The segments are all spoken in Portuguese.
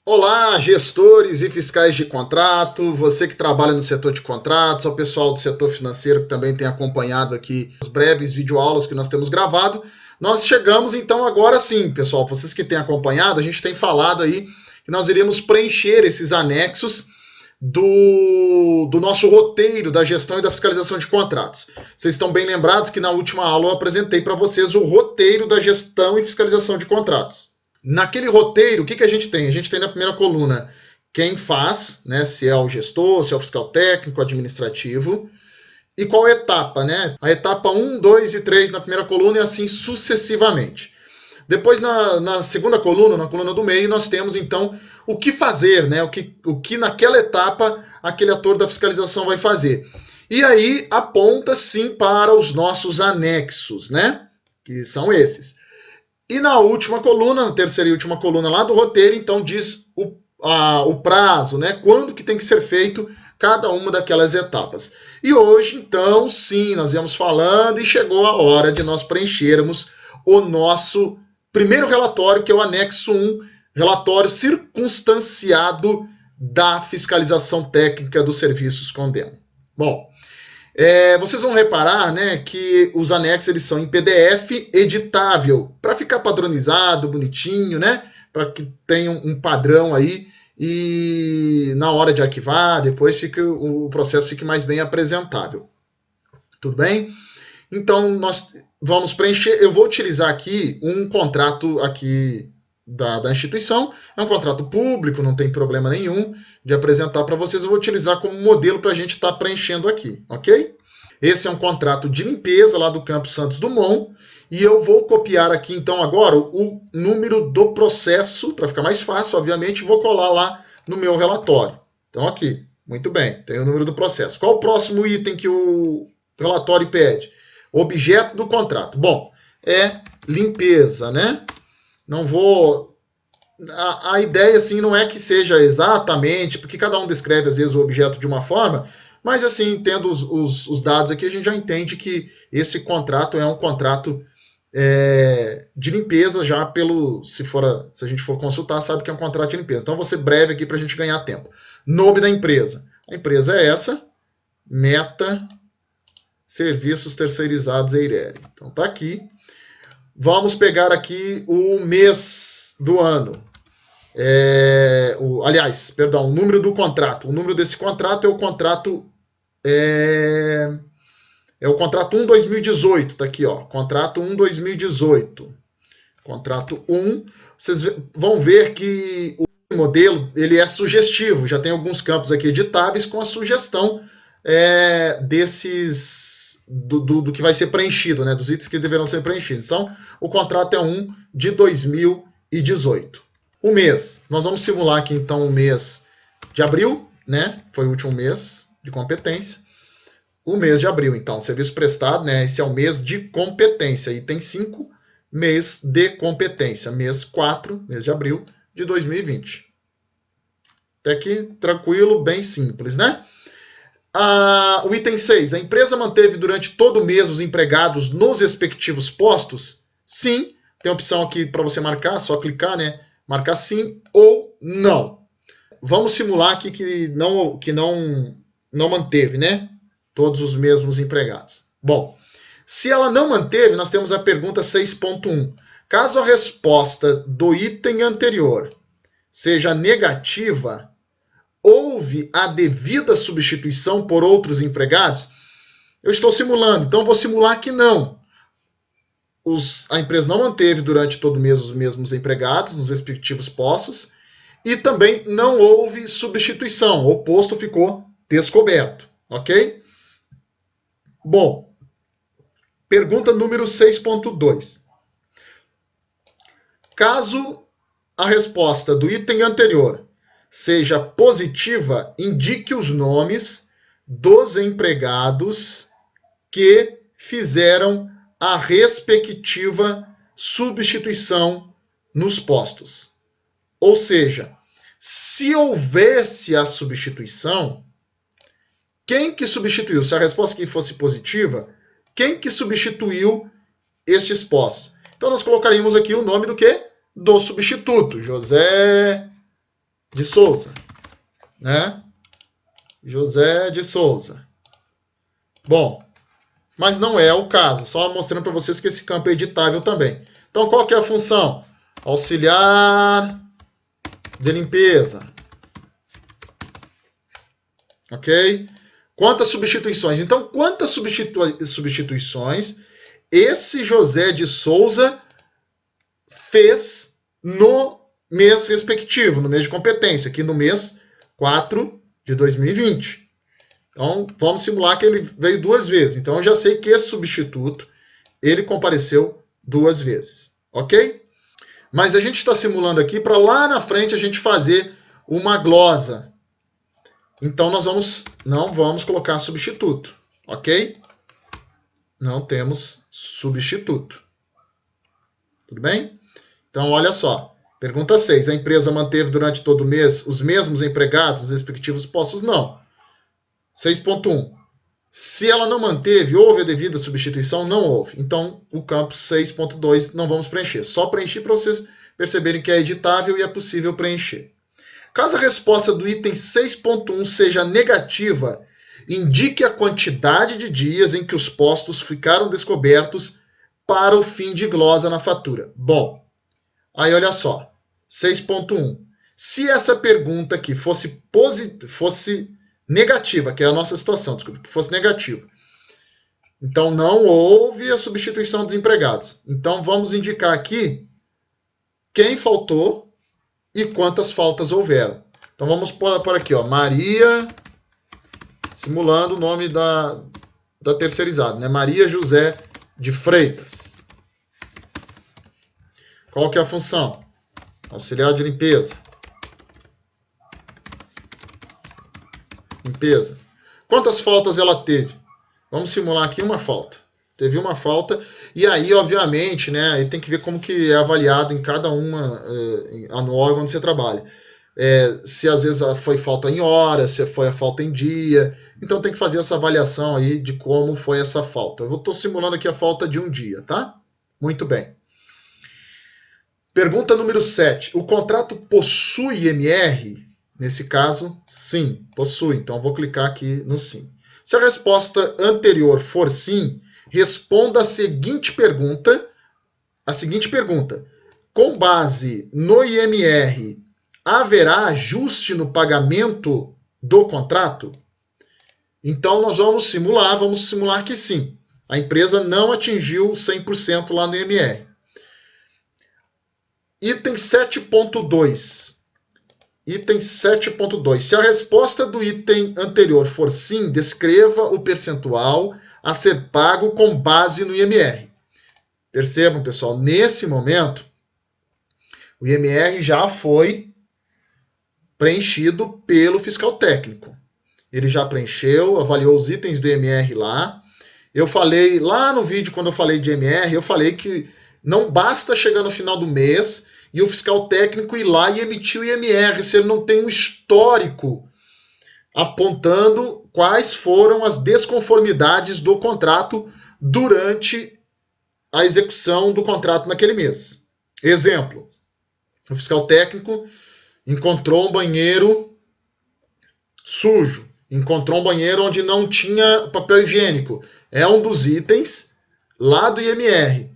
Olá, gestores e fiscais de contrato, você que trabalha no setor de contratos, ao pessoal do setor financeiro que também tem acompanhado aqui as breves videoaulas que nós temos gravado. Nós chegamos então agora sim, pessoal, vocês que têm acompanhado, a gente tem falado aí que nós iríamos preencher esses anexos do nosso roteiro da gestão e da fiscalização de contratos. Vocês estão bem lembrados que na última aula eu apresentei para vocês o roteiro da gestão e fiscalização de contratos. Naquele roteiro, o que a gente tem? A gente tem na primeira coluna quem faz, né, se é o gestor, se é o fiscal técnico, administrativo, e qual etapa, né? A etapa 1, 2 e 3 na primeira coluna e assim sucessivamente. Depois, na segunda coluna, na coluna do meio, nós temos, então, o que fazer, né? O que naquela etapa aquele ator da fiscalização vai fazer. E aí aponta, sim, para os nossos anexos, né? Que são esses. E na última coluna, na terceira e última coluna lá do roteiro, então diz o prazo, né? Quando que tem que ser feito cada uma daquelas etapas. E hoje, então, sim, nós íamos falando e chegou a hora de nós preenchermos o nosso primeiro relatório, que é o anexo 1, relatório circunstanciado da fiscalização técnica dos serviços Condemo. Bom, vocês vão reparar, né, que os anexos eles são em PDF editável, para ficar padronizado, bonitinho, né, para que tenha um padrão aí e na hora de arquivar, depois o processo fique mais bem apresentável. Tudo bem? Então, nós vamos preencher, eu vou utilizar aqui um contrato aqui da instituição, é um contrato público, não tem problema nenhum de apresentar para vocês, eu vou utilizar como modelo para a gente estar preenchendo aqui, ok? Esse é um contrato de limpeza lá do Campus Santos Dumont, e eu vou copiar aqui então agora o número do processo, para ficar mais fácil, obviamente, vou colar lá no meu relatório. Então aqui, muito bem, tem o número do processo. Qual o próximo item que o relatório pede? Objeto do contrato. Bom, é limpeza, né? Não vou... A ideia, assim, não é que seja exatamente, porque cada um descreve, às vezes, o objeto de uma forma, mas, assim, tendo os dados aqui, a gente já entende que esse contrato é um contrato de limpeza, já pelo... Se a gente for consultar, sabe que é um contrato de limpeza. Então, vou ser breve aqui para a gente ganhar tempo. Nome da empresa. A empresa é essa, Meta Serviços Terceirizados Eireli. Então, tá aqui. Vamos pegar aqui o mês do ano. O número do contrato. O número desse contrato é o contrato... É o contrato 1/2018, tá aqui, ó. Contrato 1/2018. Contrato 1. Vocês vão ver que o modelo ele é sugestivo. Já tem alguns campos aqui editáveis com a sugestão do que vai ser preenchido, né? Dos itens que deverão ser preenchidos. Então, o contrato é 1/2018. O mês. Nós vamos simular aqui, então, o mês de abril, né? Foi o último mês de competência. O mês de abril, então, serviço prestado, né? Esse é o mês de competência. Item 5, mês de competência. Mês 4, mês de abril de 2020. Até aqui, tranquilo, bem simples, né? O item 6. A empresa manteve durante todo o mês os empregados nos respectivos postos? Sim. Tem a opção aqui para você marcar, só clicar, né? Marcar sim ou não. Vamos simular aqui que não manteve, né? Todos os mesmos empregados. Bom, se ela não manteve, nós temos a pergunta 6.1. Caso a resposta do item anterior seja negativa, houve a devida substituição por outros empregados? Eu estou simulando, então vou simular que não. A empresa não manteve durante todo o mês os mesmos empregados nos respectivos postos e também não houve substituição, o posto ficou descoberto, ok? Bom, pergunta número 6.2. Caso a resposta do item anterior seja positiva, indique os nomes dos empregados que fizeram a respectiva substituição nos postos. Ou seja, se houvesse a substituição, quem que substituiu? Se a resposta aqui fosse positiva, quem que substituiu estes postos? Então nós colocaríamos aqui o nome do quê? do substituto, José de Souza, né? José de Souza. Bom, mas não é o caso, só mostrando para vocês que esse campo é editável também. Então, qual que é a função? Auxiliar de limpeza. Ok? Quantas substituições? Então, quantas substituições esse José de Souza fez no mês respectivo, no mês de competência, aqui no mês 4 de 2020. Então, vamos simular que ele veio 2 vezes. Então, eu já sei que esse substituto, ele compareceu 2 vezes. Ok? Mas a gente está simulando aqui para lá na frente a gente fazer uma glosa. Então, nós não vamos colocar substituto. Ok? Não temos substituto. Tudo bem? Então, olha só. Pergunta 6. A empresa manteve durante todo o mês os mesmos empregados nos respectivos postos? Não. 6.1. Se ela não manteve, houve a devida substituição? Não houve. Então, o campo 6.2 não vamos preencher. Só preencher para vocês perceberem que é editável e é possível preencher. Caso a resposta do item 6.1 seja negativa, indique a quantidade de dias em que os postos ficaram descobertos para o fim de glosa na fatura. Bom, aí olha só. 6.1. Se essa pergunta aqui fosse negativa, que é a nossa situação, desculpa, que fosse negativa. Então, não houve a substituição dos empregados. Então, vamos indicar aqui quem faltou e quantas faltas houveram. Então, vamos por aqui, ó, Maria, simulando o nome da terceirizada, né? Maria José de Freitas. Qual que é a função? Auxiliar de limpeza. Limpeza. Quantas faltas ela teve? Vamos simular aqui uma falta. Teve uma falta. E aí, obviamente, né, aí tem que ver como que é avaliado em cada uma, no órgão onde você trabalha. Se às vezes foi falta em hora, se foi a falta em dia. Então tem que fazer essa avaliação aí de como foi essa falta. Eu estou simulando aqui a falta de um dia, tá? Muito bem. Pergunta número 7. O contrato possui MR? Nesse caso, sim, possui. Então, eu vou clicar aqui no sim. Se a resposta anterior for sim, responda a seguinte pergunta. Com base no IMR, haverá ajuste no pagamento do contrato? Então, nós vamos simular que sim. A empresa não atingiu 100% lá no IMR. Item 7.2. Item 7.2. Se a resposta do item anterior for sim, descreva o percentual a ser pago com base no IMR. Percebam, pessoal, nesse momento, o IMR já foi preenchido pelo fiscal técnico. Ele já preencheu, avaliou os itens do IMR lá. Eu falei, lá no vídeo, quando eu falei de IMR, eu falei que não basta chegar no final do mês e o fiscal técnico ir lá e emitir o IMR, se ele não tem um histórico apontando quais foram as desconformidades do contrato durante a execução do contrato naquele mês. Exemplo, o fiscal técnico encontrou um banheiro sujo, encontrou um banheiro onde não tinha papel higiênico. É um dos itens lá do IMR.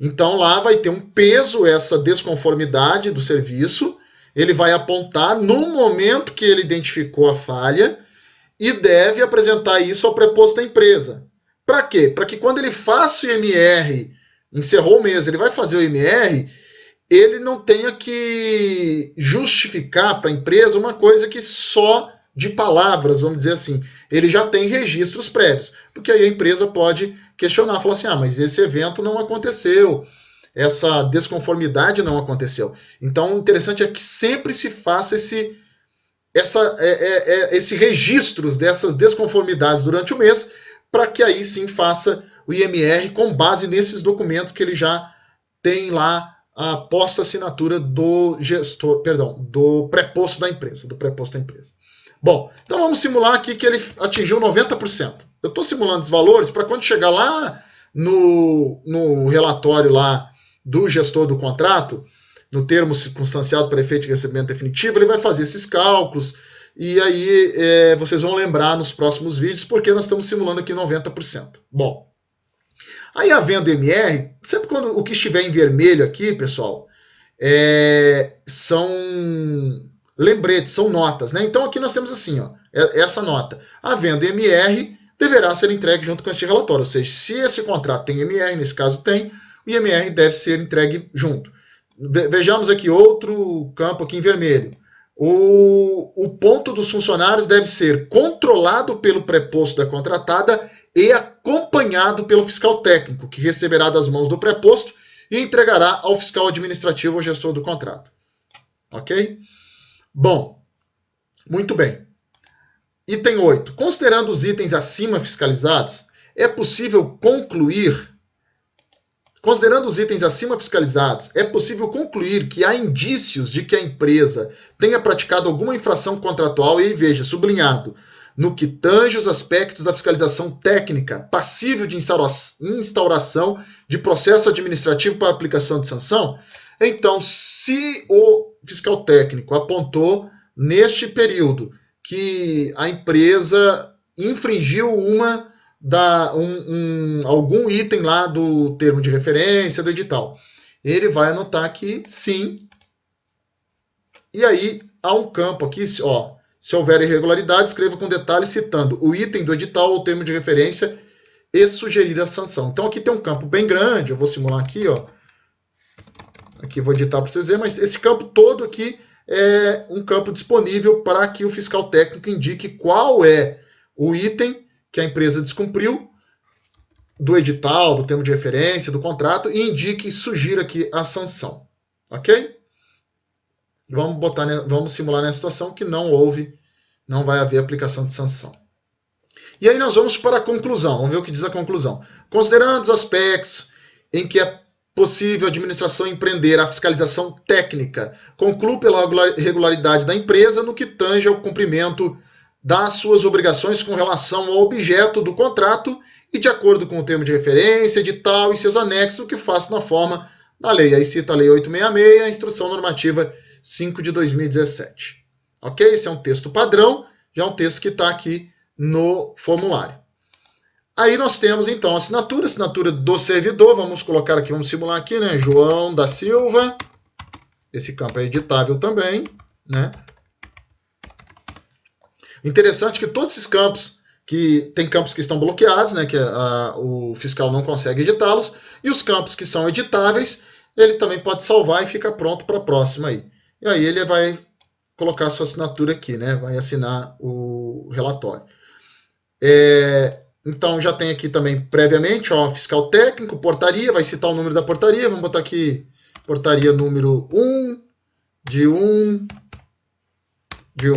Então lá vai ter um peso essa desconformidade do serviço, ele vai apontar no momento que ele identificou a falha e deve apresentar isso ao preposto da empresa. Para quê? Para que quando ele faça o IMR, encerrou o mês, ele vai fazer o IMR, ele não tenha que justificar para a empresa uma coisa que só de palavras, vamos dizer assim. Ele já tem registros prévios, porque aí a empresa pode questionar, falar assim, mas esse evento não aconteceu, essa desconformidade não aconteceu. Então, o interessante é que sempre se faça esse registro dessas desconformidades durante o mês, para que aí sim faça o IMR com base nesses documentos que ele já tem lá a posta assinatura do gestor, do preposto da empresa, Bom, então vamos simular aqui que ele atingiu 90%. Eu estou simulando os valores para quando chegar lá no relatório lá do gestor do contrato, no termo circunstanciado para efeito de recebimento definitivo, ele vai fazer esses cálculos, e aí vocês vão lembrar nos próximos vídeos, porque nós estamos simulando aqui 90%. Bom, aí havendo MR, sempre quando o que estiver em vermelho aqui, pessoal, são lembretes, são notas, né? Então aqui nós temos assim, ó, essa nota. Havendo MR, deverá ser entregue junto com este relatório, ou seja, se esse contrato tem MR, nesse caso tem, o IMR deve ser entregue junto. Vejamos aqui outro campo aqui em vermelho. O ponto dos funcionários deve ser controlado pelo preposto da contratada e acompanhado pelo fiscal técnico, que receberá das mãos do preposto e entregará ao fiscal administrativo ou gestor do contrato. Ok? Bom, muito bem. Item 8. Considerando os itens acima fiscalizados, é possível concluir que há indícios de que a empresa tenha praticado alguma infração contratual e aí veja, sublinhado, no que tange os aspectos da fiscalização técnica, passível de instauração de processo administrativo para aplicação de sanção. Então, se o fiscal técnico apontou neste período que a empresa infringiu algum item lá do termo de referência, do edital, ele vai anotar que sim. E aí há um campo aqui, ó, se houver irregularidade, escreva com detalhes citando o item do edital ou termo de referência e sugerir a sanção. Então aqui tem um campo bem grande, eu vou simular aqui, ó. Aqui vou editar para vocês verem, mas esse campo todo aqui é um campo disponível para que o fiscal técnico indique qual é o item que a empresa descumpriu do edital, do termo de referência, do contrato, e indique e sugira aqui a sanção. Ok? Vamos simular na situação que não vai haver aplicação de sanção. E aí nós vamos para a conclusão. Vamos ver o que diz a conclusão. Considerando os aspectos em que é possível a administração empreender a fiscalização técnica, conclui pela regularidade da empresa no que tange ao cumprimento das suas obrigações com relação ao objeto do contrato e de acordo com o termo de referência, edital e seus anexos, o que faça na forma da lei. Aí cita a Lei 866, a Instrução Normativa 5 de 2017. Ok? Esse é um texto padrão, já é um texto que está aqui no formulário. Aí nós temos então a assinatura do servidor, vamos colocar aqui, vamos simular aqui, né? João da Silva, esse campo é editável também, né? Interessante que todos esses campos, que tem campos que estão bloqueados, né? Que o fiscal não consegue editá-los, e os campos que são editáveis, ele também pode salvar e fica pronto para a próxima aí. E aí ele vai colocar a sua assinatura aqui, né? Vai assinar o relatório. Então já tem aqui também previamente, ó, fiscal técnico, portaria, vai citar o número da portaria, vamos botar aqui portaria número 1, de 1 de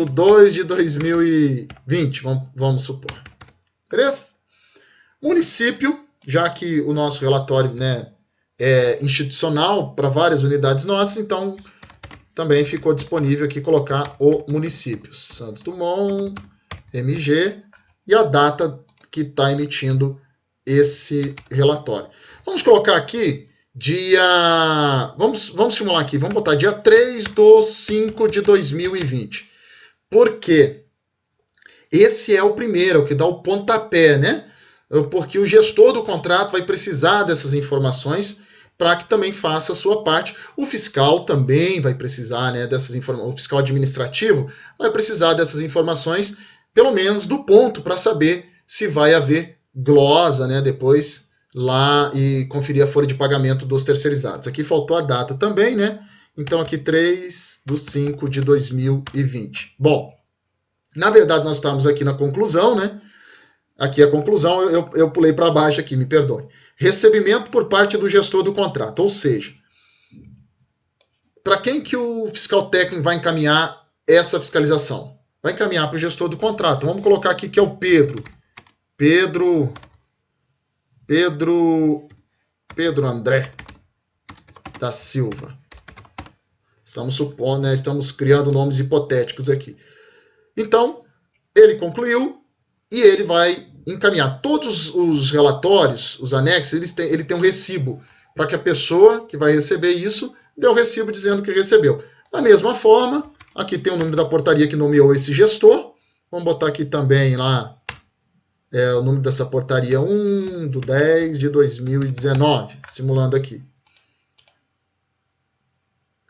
2 de 2020, vamos supor. Beleza? Município, já que o nosso relatório, né, é institucional para várias unidades nossas, então também ficou disponível aqui colocar o município. Santos Dumont, MG, e a data que está emitindo esse relatório. Vamos colocar aqui dia... Vamos simular aqui, vamos botar dia 3/5 de 2020. Por quê? Esse é o primeiro, o que dá o pontapé, né? Porque o gestor do contrato vai precisar dessas informações para que também faça a sua parte. O fiscal também vai precisar, né, dessas informações. O fiscal administrativo vai precisar dessas informações, pelo menos do ponto, para saber se vai haver glosa, né, depois lá e conferir a folha de pagamento dos terceirizados. Aqui faltou a data também, né? Então aqui 3/5 de 2020. Bom, na verdade nós estamos aqui na conclusão, né? Aqui a conclusão, eu pulei para baixo aqui, me perdoe. Recebimento por parte do gestor do contrato, ou seja, para quem que o fiscal técnico vai encaminhar essa fiscalização? Vai encaminhar para o gestor do contrato. Vamos colocar aqui que é o Pedro André da Silva. Estamos supondo, né? Estamos criando nomes hipotéticos aqui. Então, ele concluiu e ele vai encaminhar todos os relatórios, os anexos, ele tem um recibo para que a pessoa que vai receber isso dê o recibo dizendo que recebeu. Da mesma forma, aqui tem o número da portaria que nomeou esse gestor. Vamos botar aqui também lá o número dessa portaria 1/10 de 2019, simulando aqui.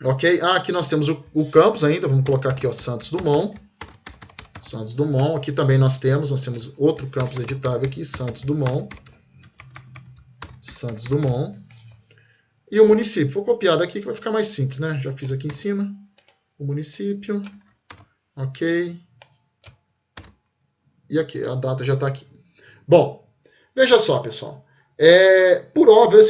Ok? Aqui nós temos o campus ainda, vamos colocar aqui, ó, Santos Dumont. Santos Dumont, aqui também nós temos outro campus editável aqui, Santos Dumont. Santos Dumont. E o município, vou copiar daqui que vai ficar mais simples, né? Já fiz aqui em cima, o município, ok. E aqui, a data já está aqui. Bom, veja só, pessoal. Por óbvio,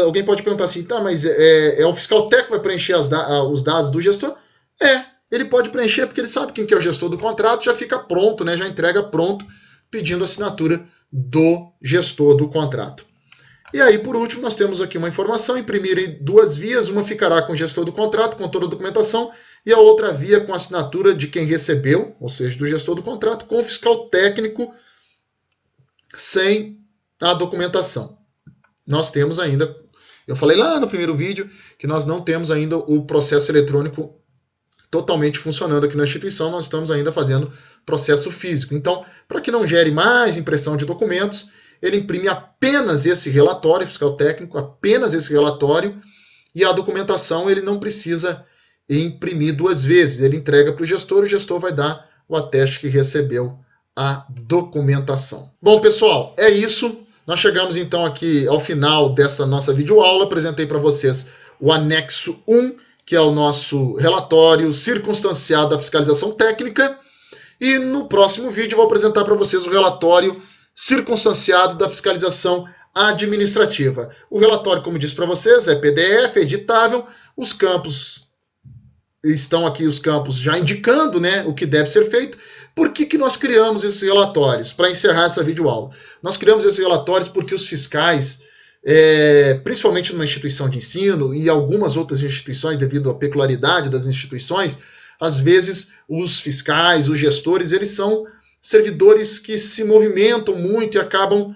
alguém pode perguntar assim, tá, mas o fiscal técnico vai preencher os dados do gestor? Ele pode preencher porque ele sabe quem que é o gestor do contrato, já fica pronto, né, já entrega pronto, pedindo a assinatura do gestor do contrato. E aí, por último, nós temos aqui uma informação, imprimir em 2 vias, uma ficará com o gestor do contrato, com toda a documentação, e a outra via com a assinatura de quem recebeu, ou seja, do gestor do contrato, com o fiscal técnico, sem a documentação. Nós temos ainda, eu falei lá no primeiro vídeo, que nós não temos ainda o processo eletrônico totalmente funcionando aqui na instituição, nós estamos ainda fazendo processo físico. Então, para que não gere mais impressão de documentos, ele imprime apenas esse relatório, fiscal técnico, apenas esse relatório, e a documentação ele não precisa imprimir 2 vezes, ele entrega para o gestor vai dar o ateste que recebeu a documentação. Bom, pessoal, é isso. Nós chegamos então aqui ao final dessa nossa videoaula. Apresentei para vocês o anexo 1, que é o nosso relatório circunstanciado da fiscalização técnica. E no próximo vídeo eu vou apresentar para vocês o relatório circunstanciado da fiscalização administrativa. O relatório, como disse para vocês, é PDF, é editável. Os campos estão aqui, os campos já indicando, né, o que deve ser feito. Por que nós criamos esses relatórios? Para encerrar essa videoaula. Nós criamos esses relatórios porque os fiscais, principalmente numa instituição de ensino e algumas outras instituições, devido à peculiaridade das instituições, às vezes os fiscais, os gestores, eles são servidores que se movimentam muito e acabam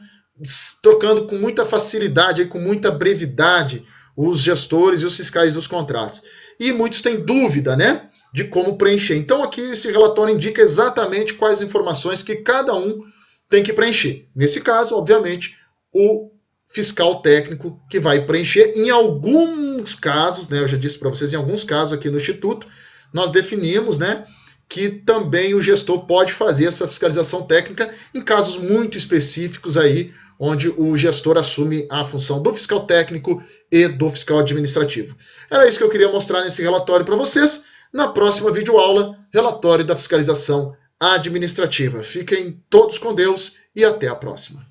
trocando com muita facilidade, com muita brevidade, os gestores e os fiscais dos contratos. E muitos têm dúvida, né, de como preencher. Então aqui esse relatório indica exatamente quais informações que cada um tem que preencher. Nesse caso, obviamente, o fiscal técnico que vai preencher. Em alguns casos, né, eu já disse para vocês, em alguns casos aqui no Instituto, nós definimos, né, que também o gestor pode fazer essa fiscalização técnica em casos muito específicos aí, onde o gestor assume a função do fiscal técnico e do fiscal administrativo. Era isso que eu queria mostrar nesse relatório para vocês. Na próxima videoaula, relatório da fiscalização administrativa. Fiquem todos com Deus e até a próxima.